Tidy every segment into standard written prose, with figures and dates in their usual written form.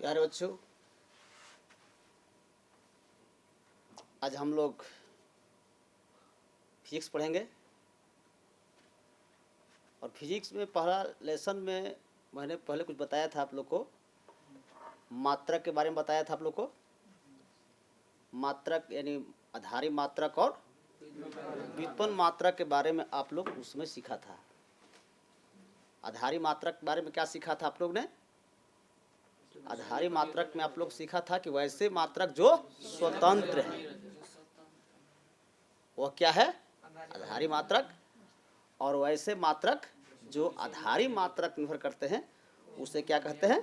प्यारे बच्चों, आज हम लोग फिजिक्स पढ़ेंगे। और फिजिक्स में पहला लेसन में मैंने पहले कुछ बताया था आप लोग को, मात्रक के बारे में बताया था आप लोग को। मात्रक यानी आधारी मात्रक और व्युत्पन्न मात्रक के बारे में आप लोग उसमें सीखा था। आधारी मात्रक के बारे में क्या सीखा था आप लोग ने? आधारी मात्रक में आप लोग सीखा था कि वैसे मात्रक जो स्वतंत्र है वह क्या है? आधारी मात्रक। और वैसे मात्रक जो आधारी मात्रक निर्भर करते हैं उसे क्या कहते हैं?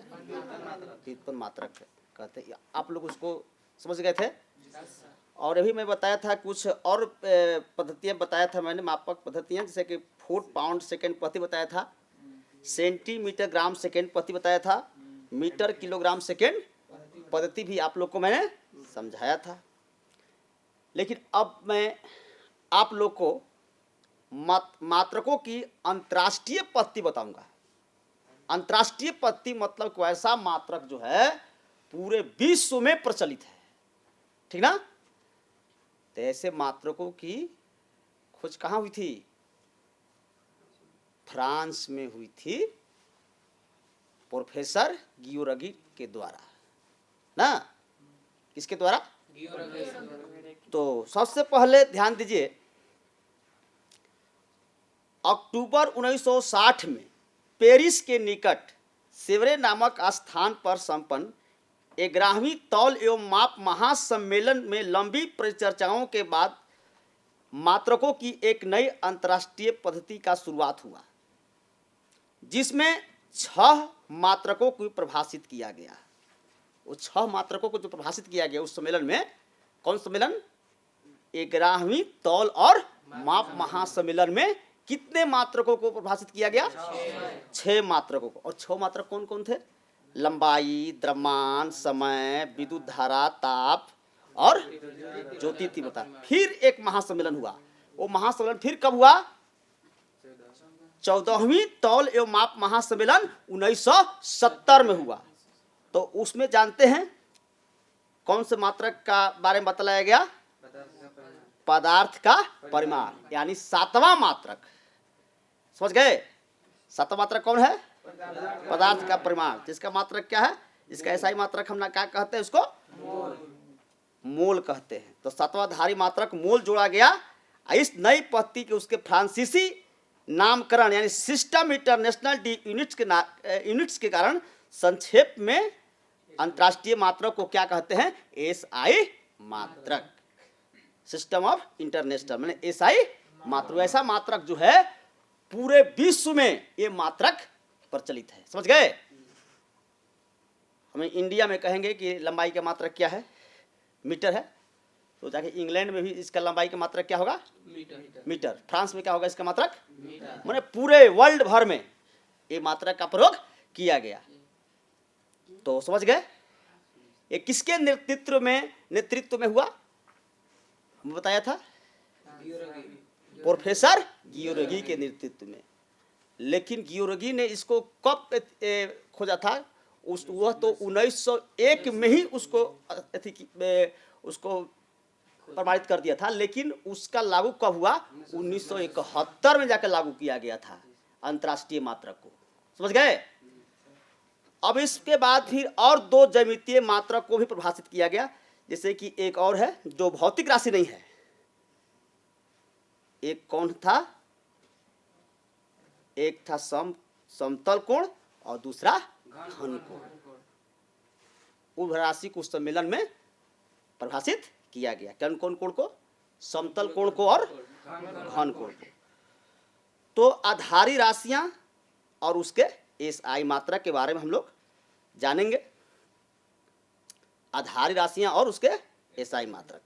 व्युत्पन्न मात्रक कहते हैं। आप लोग उसको समझ गए थे। और अभी मैं बताया था कुछ और पद्धतियाँ बताया था मैंने, मापक पद्धतियाँ, जैसे कि फुट पाउंड सेकेंड प्रति बताया था, सेंटीमीटर ग्राम सेकेंड प्रति बताया था, मीटर किलोग्राम सेकेंड पद्धति भी आप लोग को मैंने समझाया था। लेकिन अब मैं आप लोग को मात्रकों की अंतर्राष्ट्रीय पद्धति बताऊंगा। अंतर्राष्ट्रीय पद्धति मतलब कोई ऐसा मात्रक जो है पूरे विश्व में प्रचलित है, ठीक ना? तो ऐसे मात्रकों की खोज कहाँ हुई थी? फ्रांस में हुई थी, प्रोफेसर गियोरगी के द्वारा ना। किसके द्वारा? तो सबसे पहले ध्यान दीजिए, अक्टूबर 1960 में पेरिस के निकट सेवरे नामक स्थान पर संपन्न 11वीं तौल एवं माप महासम्मेलन में लंबी परिचर्चाओं के बाद मात्रकों की एक नई अंतर्राष्ट्रीय पद्धति का शुरुआत हुआ, जिसमें 6 मात्रकों को परिभाषित किया गया। वो 6 मात्रकों को जो परिभाषित किया गया उस सम्मेलन में, कौन सम्मेलन? 11वीं तौल और माप महासम्मेलन में कितने मात्रकों को परिभाषित किया गया? 6 मात्रकों को। और 6 मात्रक कौन कौन थे? लंबाई, द्रव्यमान, समय, विद्युत धारा, ताप और ज्योति तीव्रता। फिर एक महासम्मेलन हुआ। वो महासम्मेलन फिर कब हुआ? 14वीं तौल एवं माप महासम्मेलन 1970 में हुआ। तो उसमें जानते हैं कौन से मात्रक का बारे में बतलाया गया? पदार्थ का परिमाण, यानी 7वां मात्रक। समझ गए? 7वां मात्रक कौन है? पदार्थ का परिमाण। जिसका मात्रक क्या है? इसका ऐसा ही मात्रक हम क्या कहते हैं? उसको मोल कहते हैं। तो 7वां धारी मात्रक मोल जोड़ा गया। इस नई पद्धति के उसके फ्रांसीसी नामकरण यानी सिस्टम इंटरनेशनल यूनिट्स के कारण संक्षेप में अंतर्राष्ट्रीय मात्रक को क्या कहते हैं? एसआई मात्रक, सिस्टम ऑफ इंटरनेशनल माने एसआई मात्रक। ऐसा मात्रक जो है पूरे विश्व में ये मात्रक प्रचलित है। समझ गए? हमें इंडिया में कहेंगे कि लंबाई का मात्रक क्या है? मीटर है। तो जाके इंग्लैंड में भी इसका लंबाई का मात्रक क्या होगा? मीटर। फ्रांस में क्या होगा इसका मात्रक? माने पूरे वर्ल्ड भर में ये मात्रक का प्रयोग किया गया। तो समझ गए? ये किसके नेतृत्व में हुआ? हम बताया था प्रोफेसर गियोरगी के नेतृत्व में। लेकिन गियोरगी ने इसको कब खोजा था? वह तो 1901 में ही उसको प्रमाणित कर दिया था। लेकिन उसका लागू कब हुआ? 1971 में जाकर लागू किया गया था अंतर्राष्ट्रीय मात्रक को। समझ गए? अब इसके बाद फिर और 2 ज्यामितीय मात्रक को भी परिभाषित किया गया। जैसे कि एक और है जो भौतिक राशि नहीं है। एक कौन था? एक था समतल कोण और दूसरा घन कोण। उस राशि को सम्मेलन में परिभाषित किया गया। कौन कोण को? समतल कोण को और घन कोण को। तो आधारी राशियां और उसके एसआई मात्रक के बारे में हम लोग जानेंगे। आधारी राशियां और उसके एसआई मात्रक।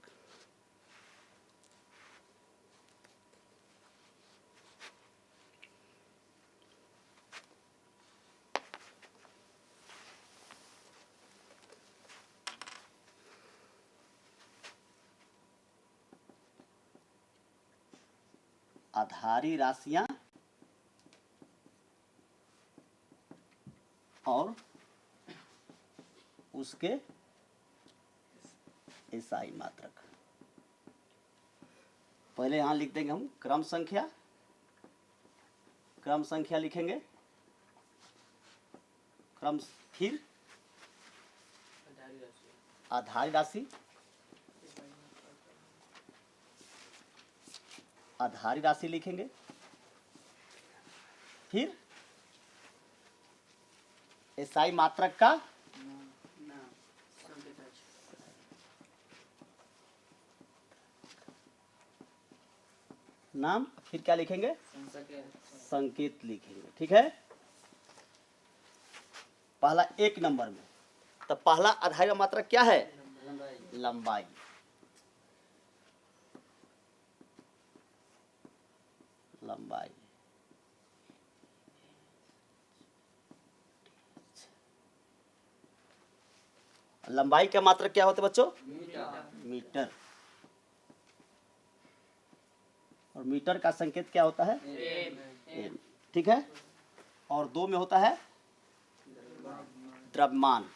आधारी राशियां और उसके एसआई मात्रक। पहले यहां लिख देंगे हम क्रम संख्या लिखेंगे, क्रम, फिर आधारी राशि, आधारी राशि लिखेंगे, फिर एसआई मात्रक का नाम, फिर क्या लिखेंगे, संकेत लिखेंगे। ठीक है, पहला एक नंबर में, तो पहला आधारी मात्रक क्या है, लंबाई। लंबाई, लंबाई का मात्रक क्या होते बच्चों, मीटर। और मीटर का संकेत क्या होता है, एम। ठीक है, और दो में होता है द्रव्यमान,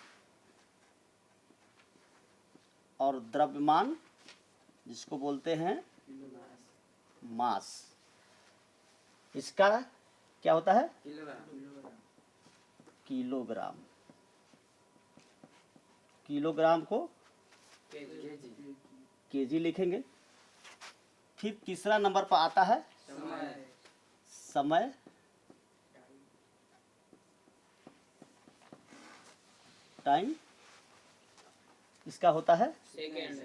और द्रव्यमान जिसको बोलते हैं मास। इसका क्या होता है, किलोग्राम। किलोग्राम को केजी लिखेंगे। फिर तीसरा नंबर पर आता है समय, टाइम। इसका होता है सेकेंड।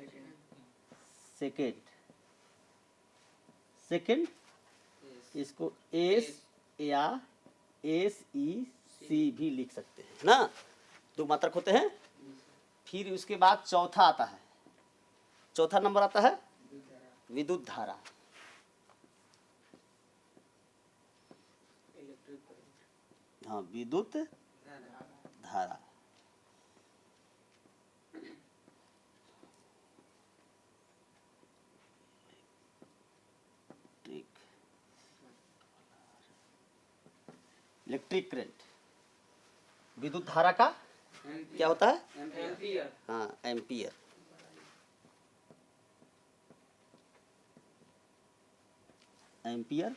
सेकेंड, इसको एस या एस ई सी भी लिख सकते हैं ना, दो मात्रक होते हैं। फिर उसके बाद चौथा आता है, चौथा नंबर आता है विद्युत धारा। हाँ, विद्युत धारा। इलेक्ट्रिक करंट, विद्युत धारा का क्या होता है, एम्पियर। हाँ, एम्पियर। एम्पियर,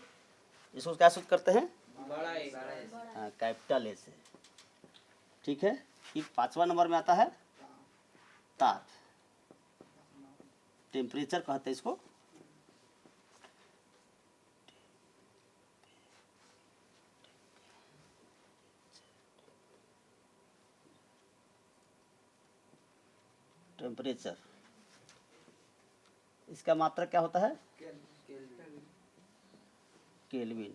इसको क्या सूत्र करते हैं, बड़ा ए। हाँ, कैपिटल ए से। ठीक है, फिर पांचवा नंबर में आता है ताप, टेम्परेचर कहते हैं इसको। टेम्परेचर, इसका मात्रक क्या होता है, केल्विन।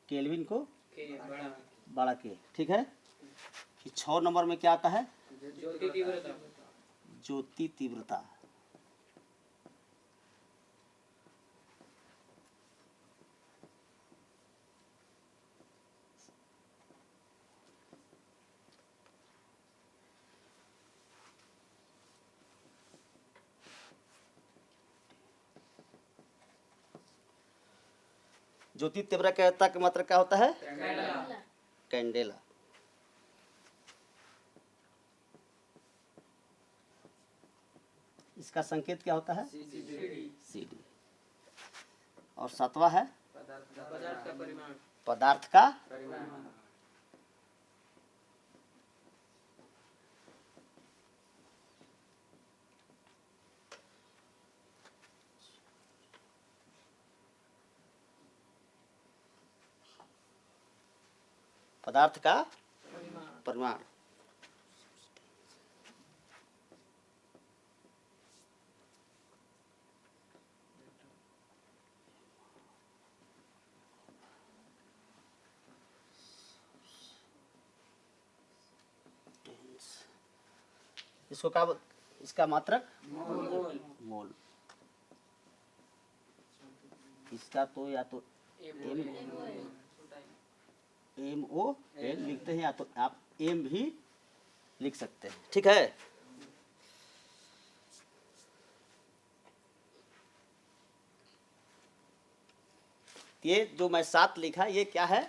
केल्विन को बड़ा के। ठीक है, फिर 6 नंबर में क्या आता है, ज्योति तीव्रता। ज्योति तीव्रता, ज्योति तीव्रता का मात्रक क्या होता है, कैंडेला। इसका संकेत क्या होता है, सीडी। और सातवां है पदार्थ का परिमाण। पदार्थ का परिमाण। इसको क्या, इसका मात्रक मोल। इसका तो या तो एम ओ एल लिखते हैं, या तो आप एम भी लिख सकते हैं। ठीक है, ये जो मैं 7 लिखा, ये क्या है,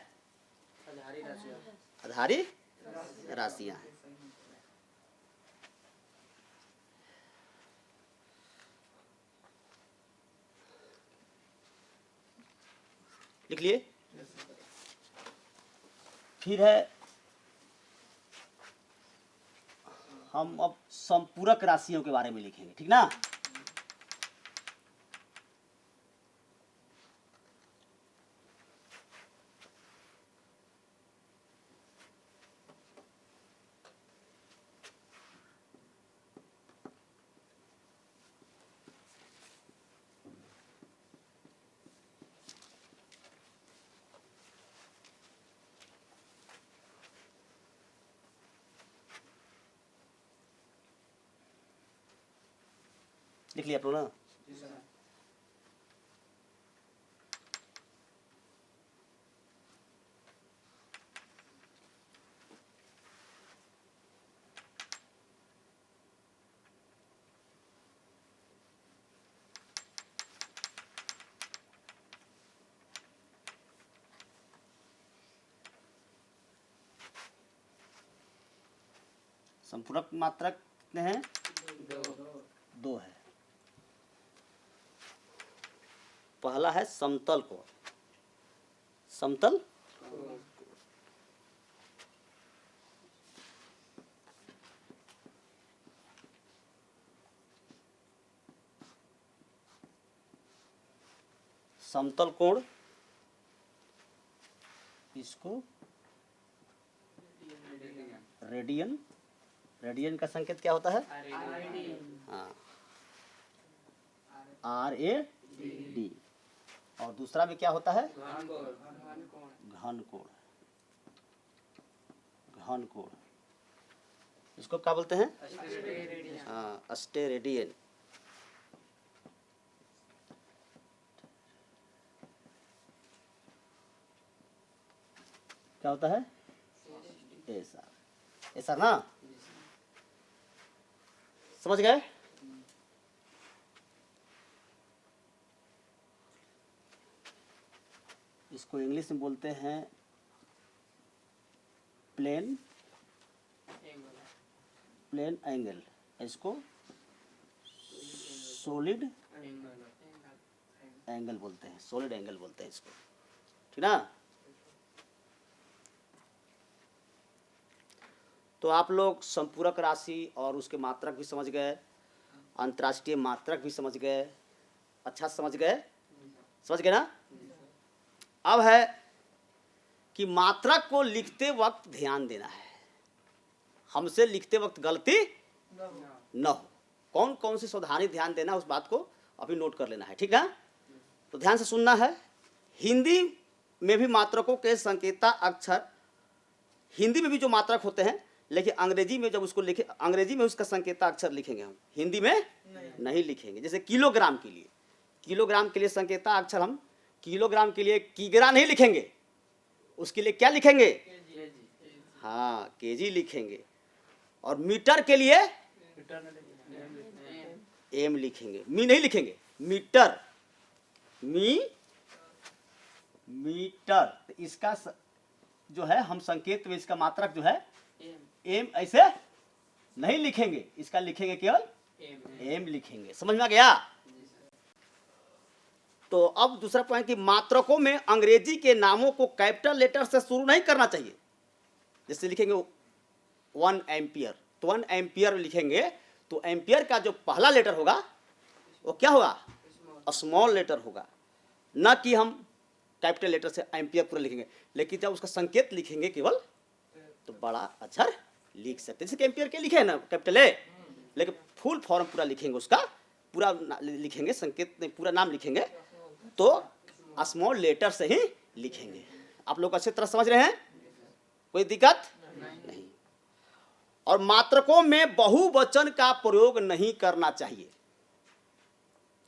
आधारी राशियां हैं। लिख लिए। फिर है, हम अब संपूरक राशियों के बारे में लिखेंगे, ठीक ना। लिख लिया आप लोग ना। संपूरक मात्रक कितने हैं? दो है। पहला है समतल कोण। समतल समतल कोण, इसको रेडियन, रेडियन का संकेत क्या होता है? हाँ, RAD। और दूसरा में क्या होता है? घन कोण। घन कोण, इसको क्या बोलते हैं? हाँ, अस्टेरेडियन। क्या होता है? ऐसा, ऐसा ना, समझ गए? इसको इंग्लिश में बोलते हैं प्लेन एंगल, इसको सॉलिड एंगल बोलते हैं, सॉलिड एंगल बोलते हैं इसको, ठीक ना। तो आप लोग संपूरक राशि और उसके मात्रक भी समझ गए, अंतर्राष्ट्रीय मात्रक भी समझ गए, अच्छा समझ गए, समझ गए ना। अब है कि मात्रक को लिखते वक्त ध्यान देना है, हमसे लिखते वक्त गलती न हो। कौन कौन सी सावधानी ध्यान देना, उस बात को अभी नोट कर लेना है, ठीक है। तो ध्यान से सुनना है। हिंदी में भी मात्रकों के संकेता अक्षर, हिंदी में भी जो मात्रक होते हैं, लेकिन अंग्रेजी में जब उसको लिखे, अंग्रेजी में उसका संकेता अक्षर लिखेंगे हम, हिंदी में नहीं लिखेंगे। जैसे किलोग्राम के लिए, किलोग्राम के लिए संकेता अक्षर हम किलोग्राम के लिए किग्रा नहीं लिखेंगे, उसके लिए क्या लिखेंगे? हाँ, केजी लिखेंगे। और मीटर के लिए एम लिखेंगे, मी नहीं लिखेंगे, मीटर, मीटर। तो इसका जो है हम संकेत में इसका मात्रक जो है एम ऐसे नहीं लिखेंगे, इसका लिखेंगे केवल एम लिखेंगे। समझ में आ गया? तो अब दूसरा पॉइंट कि मात्रकों में अंग्रेजी के नामों को कैपिटल लेटर से शुरू नहीं करना चाहिए। जैसे लिखेंगे 1 एम्पियर, तो 1 एम्पियर लिखेंगे तो एम्पियर का जो पहला लेटर होगा वो क्या होगा? स्मॉल लेटर होगा, न कि हम कैपिटल लेटर से एम्पियर पूरा लिखेंगे। लेकिन जब उसका संकेत लिखेंगे केवल, तो बड़ा अक्षर लिख सकते हैं। जैसे एम्पियर के लिखे है ना कैपिटल ए, लेकिन फुल फॉर्म पूरा लिखेंगे, उसका पूरा लिखेंगे, संकेत नहीं पूरा नाम लिखेंगे, तो स्मॉल लेटर से ही लिखेंगे। आप लोग अच्छी तरह समझ रहे हैं? कोई दिक्कत नहीं। और मात्रकों में बहुवचन का प्रयोग नहीं करना चाहिए।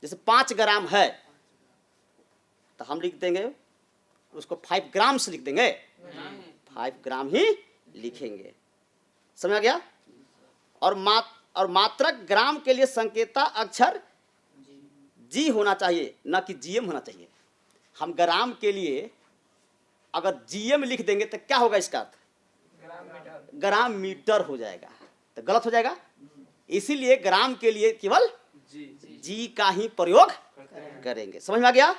जैसे 5 ग्राम है तो हम लिख देंगे उसको 5 ग्राम से लिख देंगे, 5 ग्राम ही लिखेंगे। समझ आ गया? और मात्रक ग्राम के लिए संकेता अक्षर जी होना चाहिए, ना कि जीएम होना चाहिए। हम ग्राम के लिए अगर जीएम लिख देंगे तो क्या होगा इसका अर्थ? ग्राम मीटर हो जाएगा, तो गलत हो जाएगा। इसीलिए ग्राम के लिए केवल जी का ही प्रयोग करेंगे। समझ में आ गया।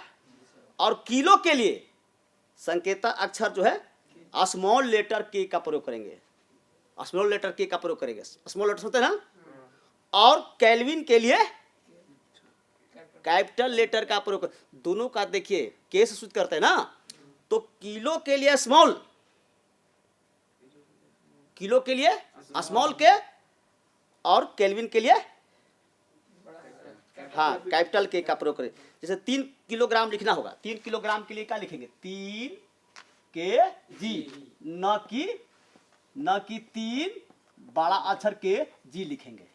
और किलो के लिए संकेतक अक्षर जो है स्मॉल लेटर के का प्रयोग करेंगे, स्मॉल लेटर के का प्रयोग करेंगे। स्मॉल लेटर होते हैं ना। और केल्विन के लिए कैपिटल लेटर का प्रयोग, दोनों का देखिए के से सूचित करते हैं ना। तो किलो के लिए स्मॉल, किलो के लिए स्मॉल के, और केल्विन के लिए हाँ कैपिटल के का प्रयोग करें। जैसे 3 किलोग्राम लिखना होगा, 3 किलोग्राम के लिए क्या लिखेंगे, 3 के जी, न कि 3 बड़ा अक्षर के जी लिखेंगे।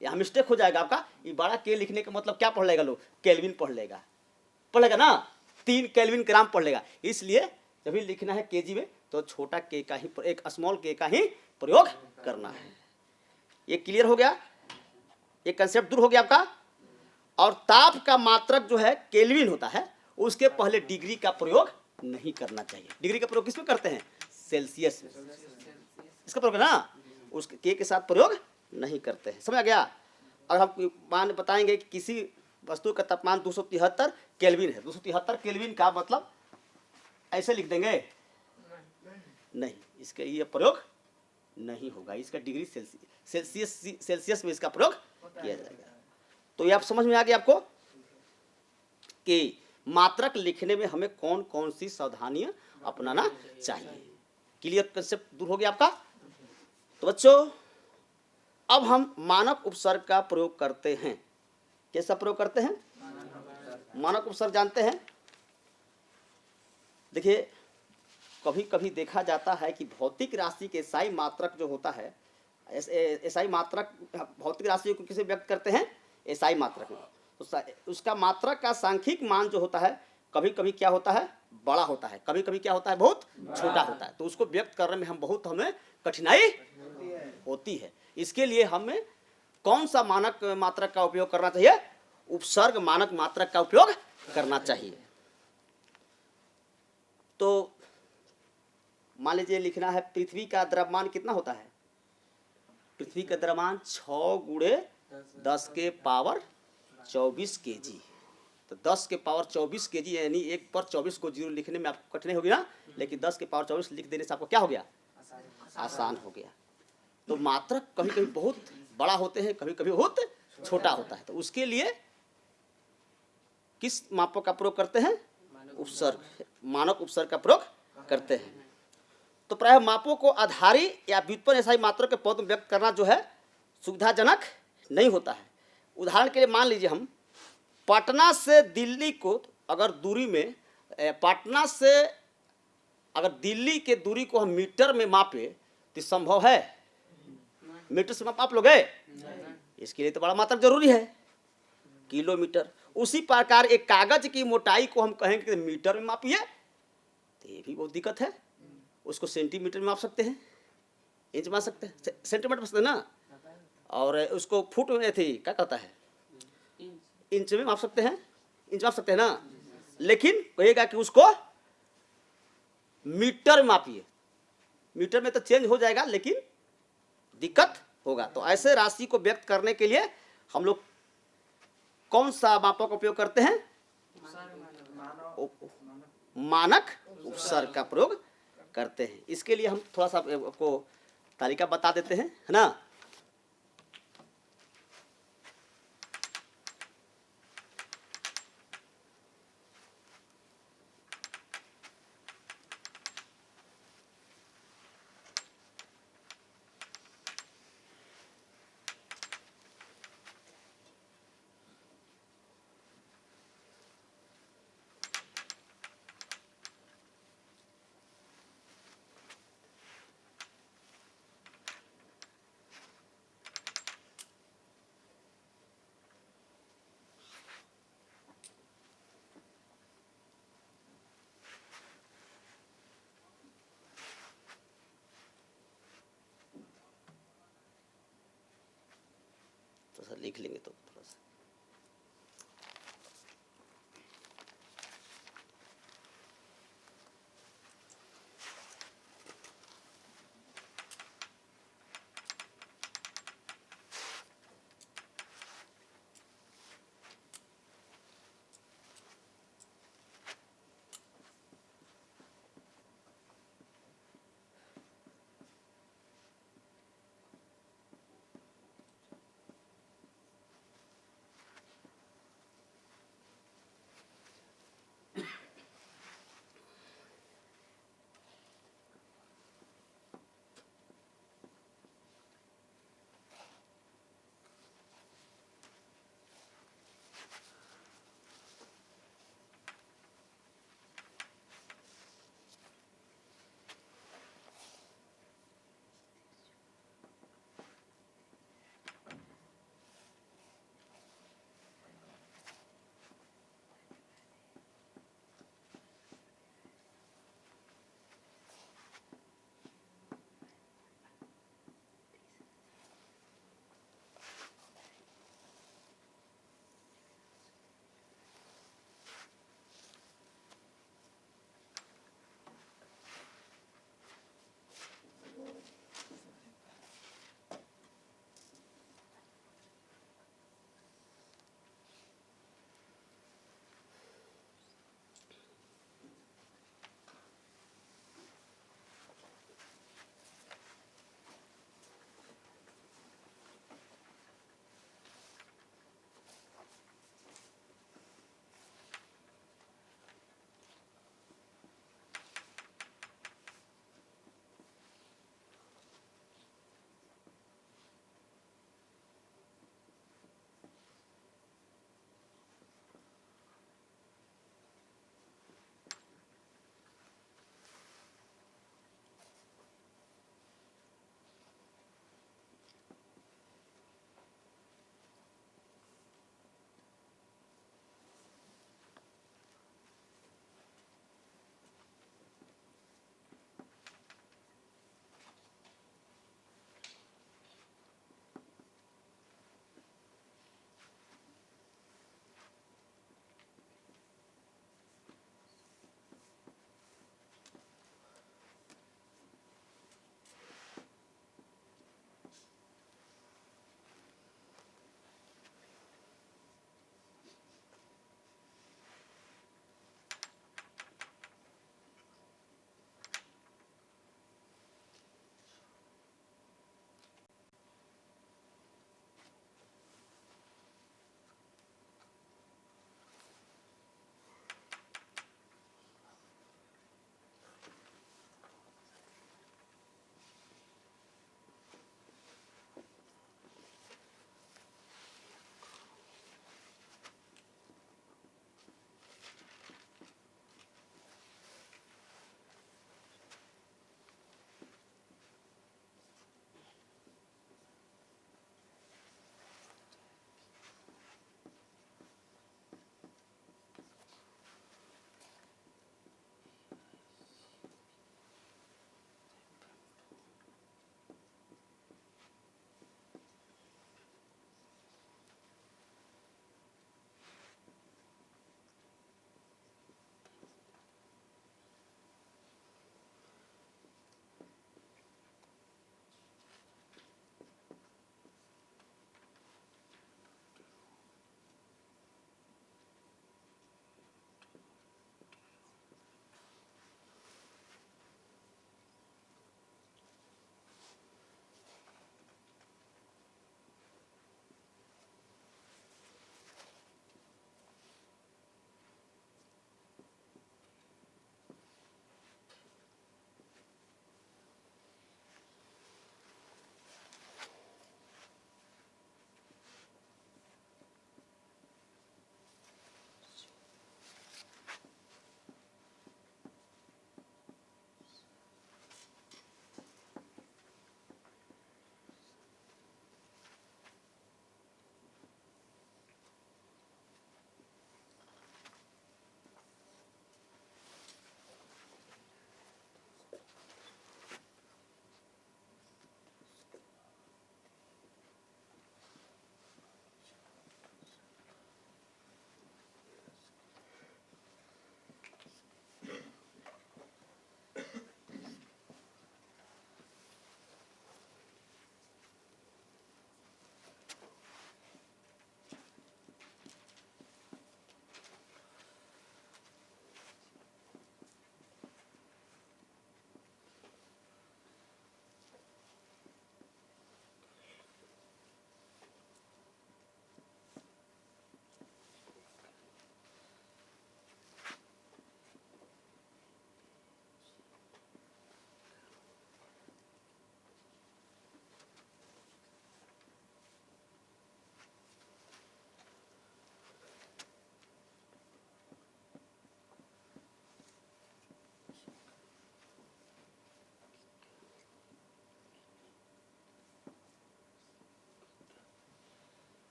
यहाँ मिस्टेक हो जाएगा आपका। ये बड़ा के लिखने का मतलब क्या पढ़ लेगा लोग, केल्विन पढ़ लेगा ना, 3 केल्विन ग्राम पढ़ लेगा। इसलिए जब भी लिखना है केजी में तो छोटा के का ही, एक स्मॉल के का ही प्रयोग करना है। ये क्लियर हो गया, ये कंसेप्ट दूर हो गया आपका। और ताप का मात्रक जो है केल्विन होता है, उसके पहले डिग्री का प्रयोग नहीं करना चाहिए। डिग्री का प्रयोग किसमें करते हैं, सेल्सियस में, इसका प्रयोग ना, उसके के साथ प्रयोग नहीं करते हैं। समझ आ गया। अगर हम मान बताएंगे कि किसी वस्तु का तापमान 273 केल्विन है, 273 केल्विन का मतलब ऐसे लिख देंगे, नहीं, इसके ये प्रयोग नहीं होगा। इसका डिग्री सेल्सियस में इसका प्रयोग किया जाएगा। तो ये आप समझ में आ गया आपको कि मात्रक लिखने में हमें कौन कौन सी सावधानियां अपनाना चाहिए। क्लियर कंसेप्ट दूर हो गया आपका। तो बच्चों अब हम मानक उपसर्ग का प्रयोग करते हैं। कैसा प्रयोग करते हैं, मानक उपसर्ग जानते हैं। देखिए कभी कभी देखा जाता है कि भौतिक राशि के एसआई मात्रक जो होता है, एसआई मात्रक भौतिक राशि को किसे व्यक्त करते हैं, एसआई मात्रक में। तो उसका मात्रक का सांख्यिक मान जो होता है कभी कभी क्या होता है, बड़ा होता है, कभी कभी क्या होता है, बहुत छोटा होता है। तो उसको व्यक्त करने में हमें कठिनाई होती है। इसके लिए हमें कौन सा मानक मात्रक का उपयोग करना चाहिए, उपसर्ग मानक मात्रक का उपयोग करना चाहिए। तो मान लीजिए लिखना है पृथ्वी का द्रव्यमान कितना होता है, पृथ्वी का द्रव्यमान 6 × 10⁻24 kg। तो 10⁻24 kg यानी 1 पर 24 को 0 लिखने में आपको कठिनाई होगी ना, लेकिन 10⁻24 लिख देने से आपको क्या हो गया, आसान हो गया। तो मात्रक कभी कभी बहुत बड़ा होते हैं, कभी कभी बहुत छोटा होता है। तो उसके लिए किस मापों का प्रयोग करते हैं, उपसर्ग, मानक उपसर्ग का प्रयोग करते हैं। तो प्रायः मापों को आधारी या व्युत्पन्न एसआई मात्रक के पद में व्यक्त करना जो है सुविधाजनक नहीं होता है। उदाहरण के लिए मान लीजिए हम पटना से दिल्ली को अगर दूरी में, पटना से अगर दिल्ली के दूरी को हम मीटर में मापे तो संभव है, मीटर से माप लोगे, इसके लिए तो बड़ा मात्रक जरूरी है, किलोमीटर। उसी प्रकार एक कागज की मोटाई को हम कहेंगे कि मीटर में मापिए तो ये भी बहुत दिक्कत है। उसको सेंटीमीटर में माप सकते हैं, इंच माप सकते हैं, सेंटीमीटर माप सकते हैं ना, और उसको फुट में थी क्या कहता है, इंच में माप सकते हैं, इंच माप सकते हैं ना। लेकिन कहेगा कि उसको मीटर में मापिए, मीटर में तो चेंज हो जाएगा लेकिन दिक्कत होगा। तो ऐसे राशि को व्यक्त करने के लिए हम लोग कौन सा मापों का उपयोग करते हैं, मानक उपसर्ग का प्रयोग करते हैं। इसके लिए हम थोड़ा सा आपको तालिका बता देते हैं, है ना। लिख लेंगे तो थोड़ा सा।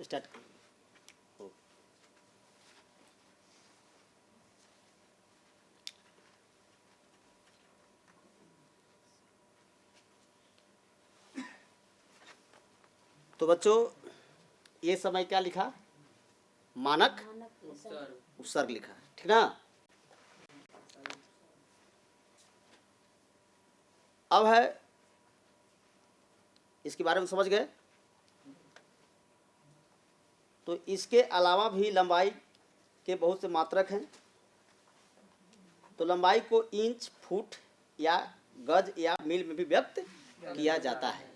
स्टार्ट। तो बच्चों ये समय क्या लिखा, मानक उपसर्ग लिखा, ठीक ना। अब है इसके बारे में समझ गए। तो इसके अलावा भी लंबाई के बहुत से मात्रक हैं। तो लंबाई को इंच, फुट या गज या मील में भी व्यक्त किया जाता है।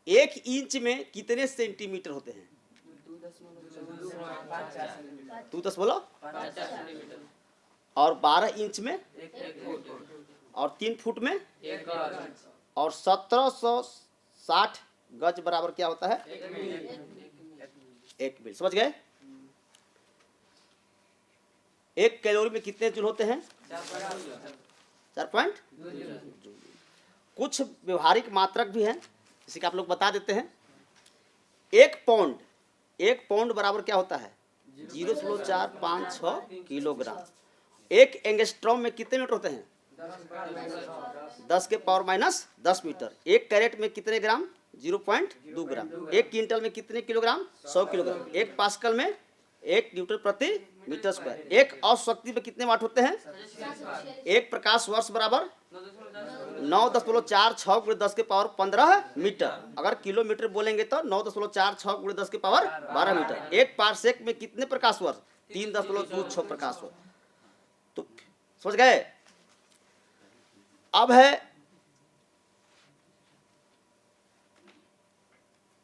एक इंच में कितने सेंटीमीटर होते हैं? 2 बोलो। और 12 इंच में, और 3 फुट में, और 1760 गज बराबर क्या होता है? 1 मील। समझ गए? 1 कैलोरी में कितने जूल होते हैं? 4 कुछ व्यवहारिक मात्रक भी हैं, जिसे कि आप लोग बता देते हैं। 1 पाउंड बराबर क्या होता है? 0.456 किलोग्राम। 1 एंगस्ट्रॉम में कितने मीटर होते हैं? 10 के पावर माइनस 10 मीटर। 1 कैरेट में कितने ग्राम? 0.2 ग्राम। 1 क्विंटल में कितने किलोग्राम? 100 किलोग्राम। 1 पास्कल में 1 न्यूटन प्रति मीटर स्क्वायर। 1 औसत शक्ति में कितने वाट होते हैं? 1 प्रकाश वर्ष बराबर 9.46 × 10 के पावर 15 मीटर। अगर किलोमीटर बोलेंगे तो 9.46 × 10 के पावर 12 मीटर। 1 पारसेक में कितने प्रकाश वर्ष? 3.26 प्रकाश वर्ष। तो समझ गए? अब है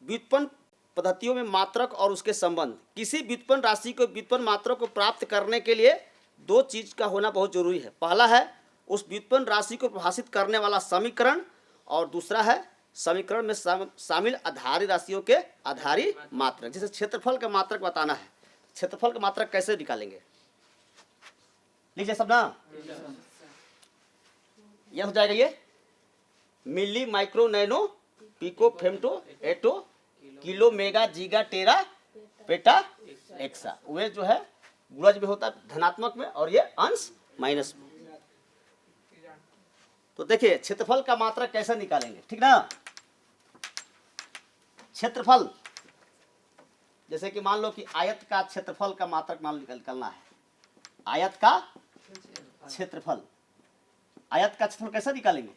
व्युत्पन्न पद्धतियों में मात्रक और उसके संबंध। किसी व्युत्पन्न राशि को व्युत्पन्न मात्रक को प्राप्त करने के लिए 2 चीज का होना बहुत जरूरी है। पहला है उस व्युत्पन्न राशि को परिभाषित करने वाला समीकरण, और दूसरा है समीकरण में शामिल आधारी राशियों के आधारी मात्रक। जैसे क्षेत्रफल का मात्रक बताना है, क्षेत्रफल का मात्रक कैसे निकालेंगे? लिख ले सब ना। यह हो जाएगा ये मिली, माइक्रो, नैनो, पिको, फेम्टो, एटो, किलो, मेगा, जीगा, टेरा, पेटा, एक्सा। वे जो है गुणज में होता है धनात्मक में, और ये अंश माइनस में। तो देखिए क्षेत्रफल का मात्रक कैसे निकालेंगे, ठीक ना। क्षेत्रफल, जैसे कि मान लो कि आयत का क्षेत्रफल का मात्रक मान निकालना है। आयत का क्षेत्रफल, आयत का क्षेत्रफल कैसे निकालेंगे?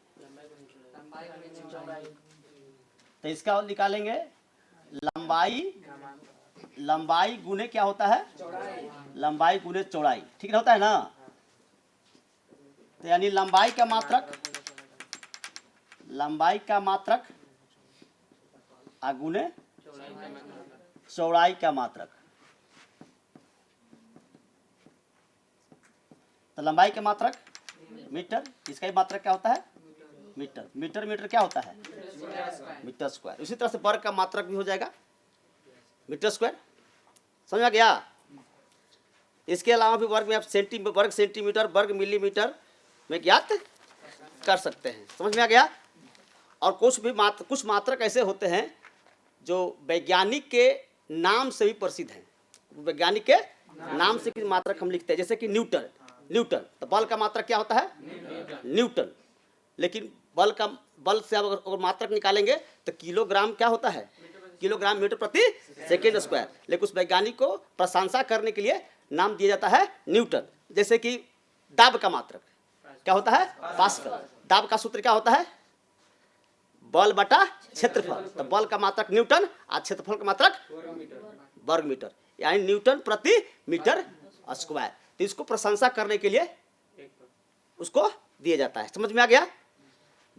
तो इसका निकालेंगे लंबाई गुने क्या होता है? लंबाई गुने चौड़ाई, ठीक होता है ना। तो यानी लंबाई का मात्रक गुने चौड़ाई का मात्रक। तो लंबाई का मात्रक मीटर, इसका ही मात्रक क्या होता है? मीटर। मीटर क्या होता है? Metre square. उसी तरह से वर्ग का मात्रक भी हो जाएगा मीटर स्क्वायर। समझ आ गया? इसके अलावा भी वर्ग में आप वर्ग सेंटीमीटर, वर्ग मिलीमीटर में ज्ञात कर सकते हैं। समझ में आ गया? और कुछ मात्रक ऐसे होते हैं जो वैज्ञानिक के नाम से भी प्रसिद्ध हैं। वैज्ञानिक के नाम से कुछ मात्रक हम लिखते हैं, जैसे कि न्यूटन। तो बल का मात्रक क्या होता है? न्यूटन। लेकिन बल से अगर मात्रक निकालेंगे तो किलोग्राम क्या होता है? किलोग्राम मीटर प्रति सेकेंड स्क्वायर। लेकिन उस वैज्ञानिक को प्रशंसा करने के लिए नाम दिया जाता है न्यूटन। जैसे कि दाब का मात्रक क्या होता है? पास्कल। दाब का सूत्र क्या होता है? बल बटा क्षेत्रफल। तो बल का मात्रक न्यूटन और क्षेत्रफल का मात्रक वर्ग मीटर, यानी न्यूटन प्रति मीटर स्क्वायर। तो इसको प्रशंसा करने के लिए उसको दिया जाता है। समझ में आ गया?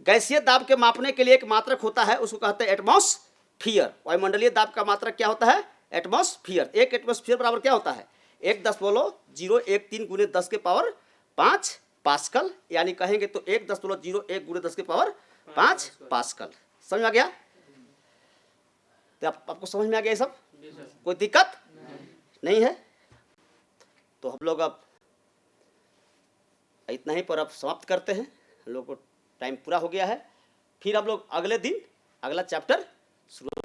गैसीय दाब के मापने के लिए एक मात्रक होता है, उसको कहते हैं एटमॉस्फियर। वायुमंडलीय दाब का मात्रक क्या होता है? एटमॉस्फियर। 1 एटमॉस्फियर बराबर क्या होता है? 1.013 × 10 के पावर 5 पास्कल, यानी कहेंगे तो 1.01 × 10 के पावर 5 पास्कल। समझ में आ गया? तो आपको समझ में आ गया ये सब? कोई दिक्कत नहीं है? तो हम लोग अब इतना ही पर अब समाप्त करते हैं। हम लोग को टाइम पूरा हो गया है। फिर हम लोग अगले दिन अगला चैप्टर शुरू